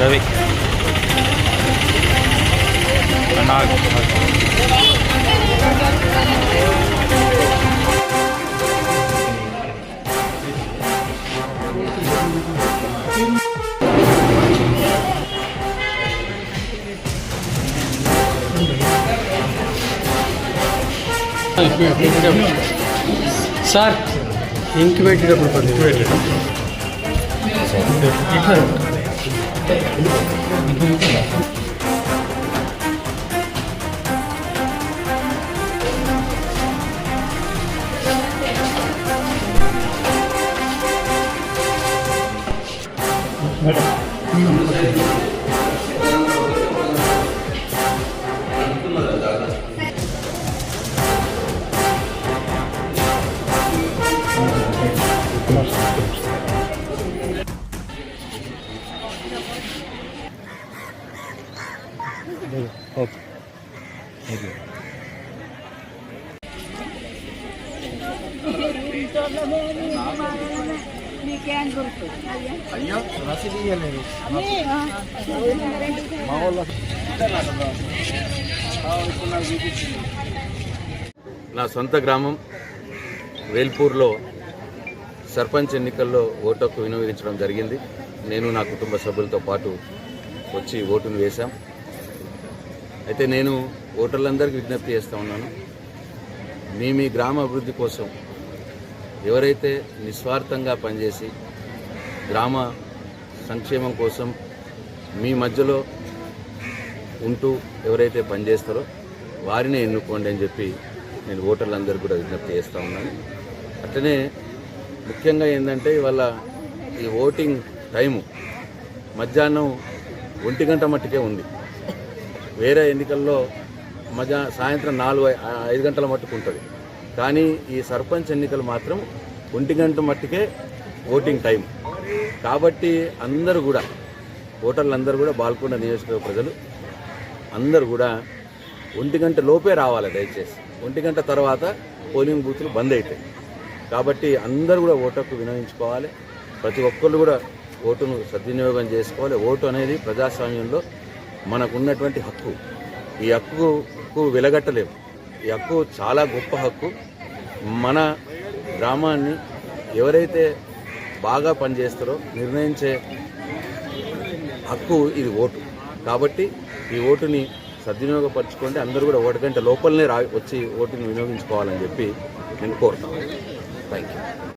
Ravi sir ఇంకి పెట్టేటప్పుడు okay నా సొంత గ్రామం వేల్పూర్లో సర్పంచ్ ఎన్నికల్లో ఓటు హక్కు వినియోగించడం జరిగింది. నేను నా కుటుంబ సభ్యులతో పాటు వచ్చి ఓటును వేశాం. అయితే నేను ఓటర్లందరికీ విజ్ఞప్తి చేస్తూ ఉన్నాను, మీ గ్రామ అభివృద్ధి కోసం ఎవరైతే నిస్వార్థంగా పనిచేసి గ్రామ సంక్షేమం కోసం మీ మధ్యలో ఉంటూ ఎవరైతే పనిచేస్తారో వారినే ఎన్నుకోండి అని చెప్పి నేను ఓటర్లందరికీ కూడా విజ్ఞప్తి చేస్తూ ఉన్నాను. అట్లనే ముఖ్యంగా ఏంటంటే ఇవాళ ఈ ఓటింగ్ టైము మధ్యాహ్నం 1 గంట మట్టుకే ఉంది. వేరే ఎన్నికల్లో సాయంత్రం 4-5 గంటల మట్టుకు ఉంటుంది. కానీ ఈ సర్పంచ్ ఎన్నికలు మాత్రం 1 గంట మట్టుకే ఓటింగ్ టైం. కాబట్టి అందరూ కూడా ఓటర్లందరూ కూడా బాల్కొండ నియోజకవర్గ ప్రజలు అందరూ కూడా 1 గంట లోపే రావాలి. దయచేసి 1 గంట తర్వాత పోలింగ్ బూత్లు బంద్ అవుతాయి. కాబట్టి అందరూ కూడా ఓటు హక్కు వినియోగించుకోవాలి. ప్రతి ఒక్కళ్ళు కూడా ఓటును సద్వినియోగం చేసుకోవాలి. ఓటు అనేది ప్రజాస్వామ్యంలో మనకున్నటువంటి హక్కు. ఈ హక్కుకు వెలగట్టలేము. ఈ హక్కు చాలా గొప్ప హక్కు. మన గ్రామాన్ని ఎవరైతే బాగా పనిచేస్తారో నిర్ణయించే హక్కు ఇది ఓటు. కాబట్టి ఈ ఓటుని సద్వినియోగపరచుకోండి. అందరూ కూడా 1 గంట లోపలనే వచ్చి ఓటుని వినియోగించుకోవాలని చెప్పి నేను కోరుతాను. Thank you.